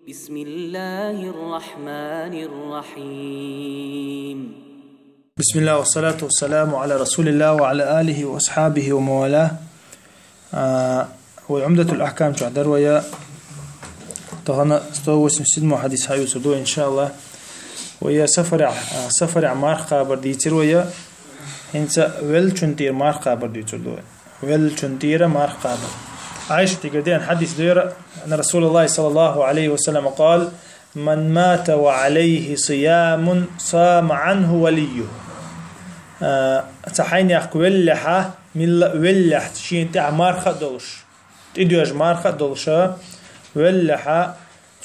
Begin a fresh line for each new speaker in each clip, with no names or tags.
بسم الله الرحمن الرحيم.
بسم الله والصلاة والسلام على رسول الله وعلى آله وأصحابه وموالاه. وعمدة الأحكام تعدر ويا طهنا استوى سمسد حديث هاي وسدو إن شاء الله ويا سفر عمار خابر ديتر ويا إنسا ويل شنتير مار خابر ديتر دو ويل شنتير مار خابر عائشة تقدين حديث دير أن رسول الله صلى الله عليه وسلم قال: من مات وعليه صيام صام عنه وليه. تحين يحك ولحة من ولح شين تاع مارخة دولش تديوج مارخة دولشة ولحة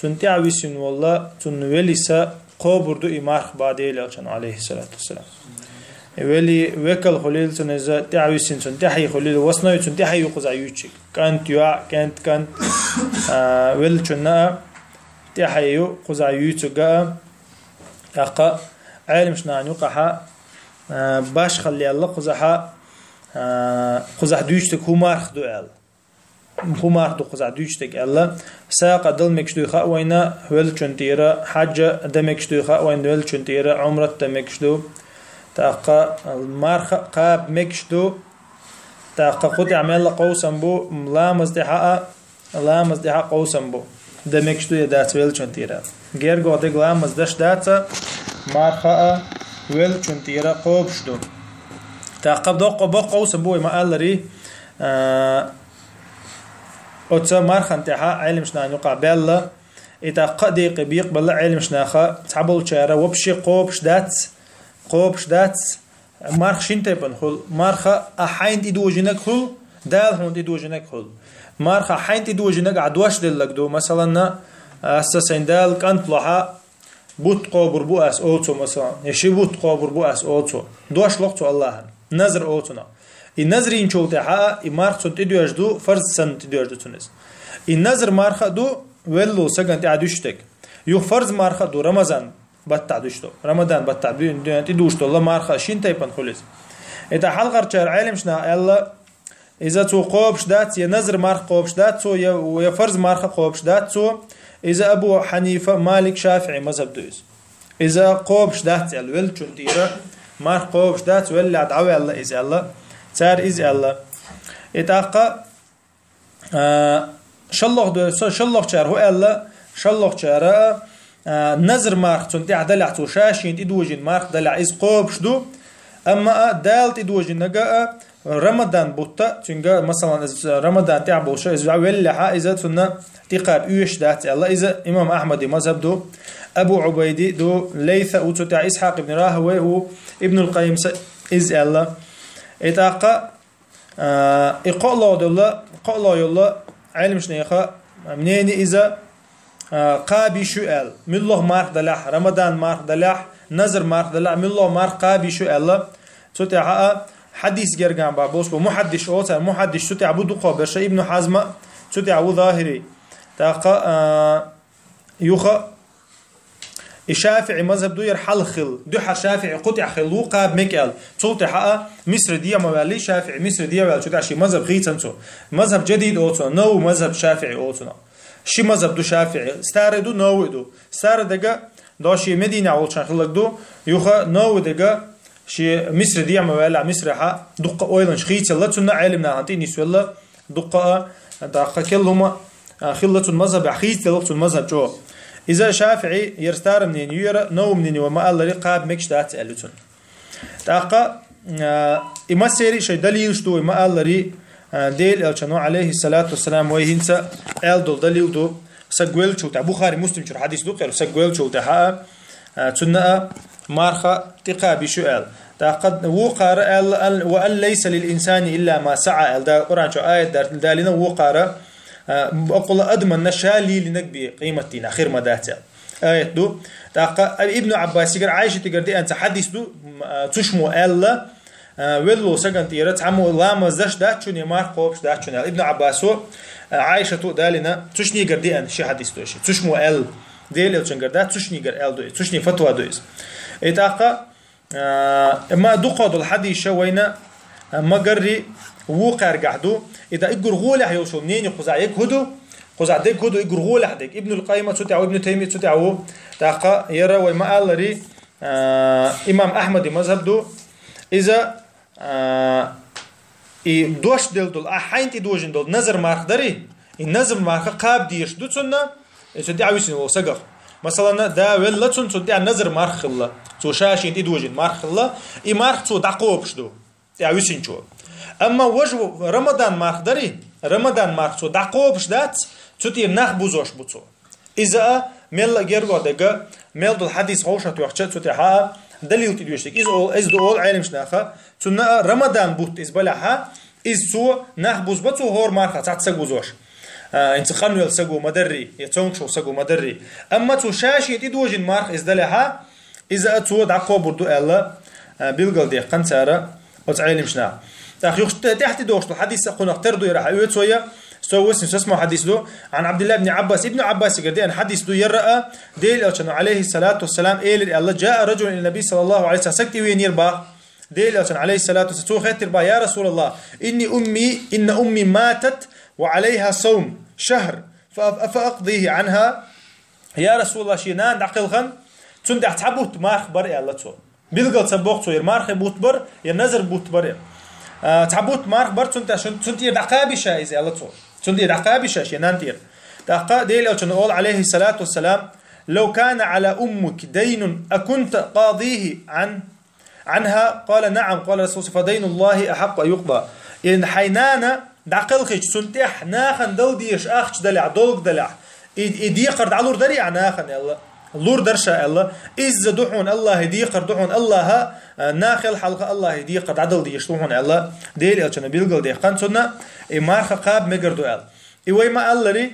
تنتع ويسن والله تنوليسا قبر دو إمارخ بعدي لأجن عليه الصلاة والسلام ولي وكل خليل تنزا تعويسين تنتحي خليل وصناي تنتحي يقز عيوتشك كانت يوع كانت ول تنا تحي يقز عيوتشك أقا عالم شنان يقحا باش خلي الله قزحا قزح دوشتك هو مارخ دو ال هو مارخ دو قزح دوشتك الله ساق دل مكشدو خا وينا ول تنتيرا حج دمكشدو خا وين ول تنتيرا عمره دمكشدو تاقا المارخ قاب مكشدو تاقا قد عمل قوسا بو لا مزدحاء قوسا بو ده مكشدو يدات ويل چنتيرا غير قوضي لا مزدش داتا مارخاء ويل چنتيرا قوبشدو تاقا بدوق بو قوسا بو ما قال لري اوتسا مارخ انتحاء علم شنان يقع بيلا اتا قديق بيقبل علم شناخا تعبول شارا وبشي قوبش دات مارخ شنتبن خل مارخ احين تدوجنك خل دال هون تدوجنك خل مارخ احين تدوجنك عدواش دلك دو مثلا اساسين دال كانت لها بوت قبر بو اس اوتو مثلا يشي بوت قبر بو اس اوتو دوش لقطو الله نظر اوتنا النظر ان شوتها مارخ تدوج دو فرض سن تدوج دو تونس النظر مارخ دو ولو سكنت عدوشتك يو فرض مارخ دو رمضان بتعدوشتو رمضان بتعبين دي دوشتو الله مارخ شين تايبن خلص اذا حلقه شهر عالم شنا الله اذا تو قوبش دات يا نظر مارخ قوبش دات يا فرض مارخ قوبش دات اذا ابو حنيفه مالك شافعي مذهب دوز اذا قوبش دات الول چنتيره مارخ قوبش دات ولا دعوه الله اذا الله صار اذا الله اتاقا شلوخ دو شلوخ شهر هو الله شلوخ شهر نظر مارخ تنتي عدلع تو شاشين تدوجين مارخ دلع إز قوبش دو أما دال تدوجين نجا رمضان بوتا تنجا مثلا رمضان تعبوا شيء إذا ولحا إذا تنا تقاب يوش دات الله إذا إمام أحمد مذهب دو أبو عبيدي دو ليث وتتع إسحاق بن راهوي هو ابن القيم إز الله إتاقا إقلا الله قلا الله علم شنيخا منين إذا قابي شؤال من الله مارخ دلح رمضان مارخ دلح نظر مارخ دلح من الله مارخ قابي شؤال تتعا حديث جرجان بابوس بمحدش اوتر محدش تتعا بدو قابرش ابن حزم تتعا ظاهري تاقا يوخا الشافعي مذهب دو يرحل خل دو شافعي قطع خلو قاب مكال تتعا مصر دي موالي شافعي مصر دي ولا تتعا شي مذهب غيتنسو مذهب جديد اوتو نو مذهب شافعي اوتو شي مذهب دو شافعي ستاردو نوودو ستاردغا داشي مدينه اولشان خلق دو يوخا نوودغا شي مصر دي مولا مصر ها دقه اويلن شخيت الله تنا علمنا انتي نيس ولا دقه دقه كلهما خله المذهب اخيت لوقت المذهب جو اذا شافعي يرستار منين يرى نو منين وما الله رقاب مكشتات التون دقه اما سيري شي دليل شتو ما الله ري ديل الشنو عليه الصلاة والسلام ويهنسا دول دليل دو سجول شو تاع بخاري مسلم شو حديث دو قالوا سجول شو تاع تنا مارخة تقابي سؤال تاقد وقار وأن ليس للإنسان إلا ما سعى دا قرآن شو آية دالنا وقار أقول أدمن نشالي لنقبي قيمتين آخر مداته آية دو تاق ابن عباس يقول عايشة تقول دي أنت حديث دو تشمو ألا ولو سكنت يرت عمو لا مزدش داتشون يمار قوبش داتشون ابن عباسو عائشة دالنا تشني قردي أن شي حديث دوشي تشمو ال ديل الشن قردات تشني قر ال دوي تشني فتوى دويس اتاقا ما دقود الحديث شوينا ما قري وقار قعدو اذا اقر غولح يوشو منين يقزع يكهدو خذ عدك كودو يقرغول عدك ابن القيم تتعو ابن تيمية تتعو تاقا يرى وما ألري إمام أحمد مذهب دو إذا دوش دول أحين تدوجن دول نظر مارخ داري النظر مارخ قاب ديش دو تسنة تدعو يسن وسقر مثلا دا ولا تدعو نظر مارخ الله تو شاشين تدوجن مارخ الله إي مارخ تو دعقوبش دو تعو يسن شو أما وجو رمضان مارخ داري رمضان مارخ تو دعقوبش دات تطير نخ بوزوش بوتو إذا مل جرجو دقة مل دول حديث خوشة توحشة تطيرها دليل تدوشتك إذا دول علم شناخة تنا رمضان بوت إذا بلعها إذا سو نخ بوز بتو هور مارخة تعتسق بوزوش إنت خانو يلسقو مدري يتونشو سقو مدري أما تو شاشي تدوجن مارخ إذا دلعها إذا تو دعقوب بردو ألا بيلقل دي قنتارة وتعلم شنا تأخي تحت دوشتو حديث قلنا اختردو يرح يوتويا سوس اسمه حديث دو عن عبد الله بن عباس ابن عباس قردين حديث دو يرأى ديل أوشن عليه الصلاة والسلام إيل الله جاء رجل إلى النبي صلى الله عليه وسلم سكتي وين يربا ديل أوشن عليه الصلاة والسلام خيت يربا يا رسول الله إن أمي ماتت وعليها صوم شهر فأقضيه عنها يا رسول الله شينان دعقل خن تندع تعبوت ما أخبر يا الله تو بيلقل سبوق تو يرمارخ بوتبر ينزر بوتبر تعبوت ما أخبر تنتي دعقابي شايز يا الله تو تندي دعقابي شاش ينانتير دعقا ديل أوشن أول عليه الصلاة والسلام لو كان على أمك دين أكنت قاضيه عنها قال نعم قال رسول فدين الله أحق أن يقضى إن حينانا دعقلخش سنتح ناخن دوديش أخش دلع دولك دلع إدي قرد علور دريع ناخن يلا اللور درشا الله إذا دحون الله يدي قرد دحون الله ناخل حلقة الله يدي قرد عدل دي يشتوحون الله ديل أوشن بيلقل دي قنصنا إمارخ قاب مقردو أل إيوي ما قال لري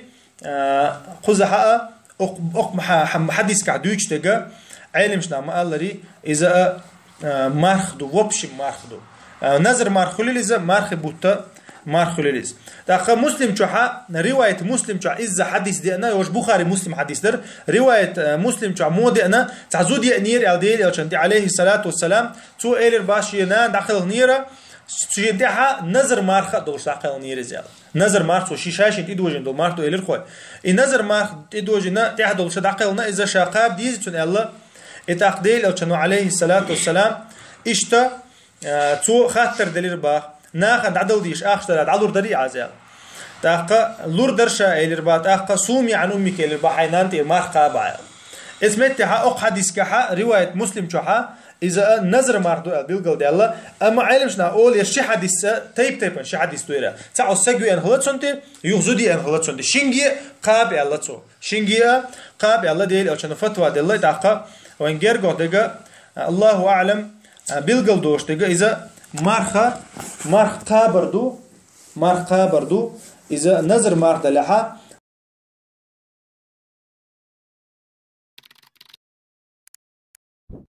خزحاء أقم حديث كعدوش تقى علمشنا ما قال لري إذا مارخدو وبش مارخدو نظر مارخولي إذا مارخ بوتا مارخوليز داخل مسلم شحا رواية مسلم شحا إذا حديث دينا يوش بخاري مسلم حديث در رواية مسلم شحا مو دينا تعزود يأنير أو ديل أو شنتي عليه الصلاة والسلام تو إيلر باشينا داخل نيرة شنتيها نظر مارخ دوش داخل نيرة زيادة نظر مارخ تو شيشاش انت دوجن دو مارخ تو إيلر خوي النظر مارخ دوجنا تحت دوش داخلنا إذا شاقاب ديز تون الله اتقديل أو شنو عليه الصلاة والسلام إشتا تو خاطر دليل باخ ناخد عدل ديش أخشتر عدل دري عزيال تاقا لور درشا إلير با تاقا سومي عن أمك إلير با حينان تير مارخ قابع اسمتها أق حديث كحا رواية مسلم شحا إذا نظر ماردو بيلقل دي الله أما علمشنا أول يشي حديث تيب شي حديث تويرا تعو سجوي أن هلت سنتي يغزودي أن هلت سنتي شنجي قابع الله تو شنجي قابع الله ديل أو شنو فتوى دي الله تاقا وإن جرقو دقا الله أعلم بيلقل دوش دقا إذا مارخ قابردو إذا نظر مارخ دلحا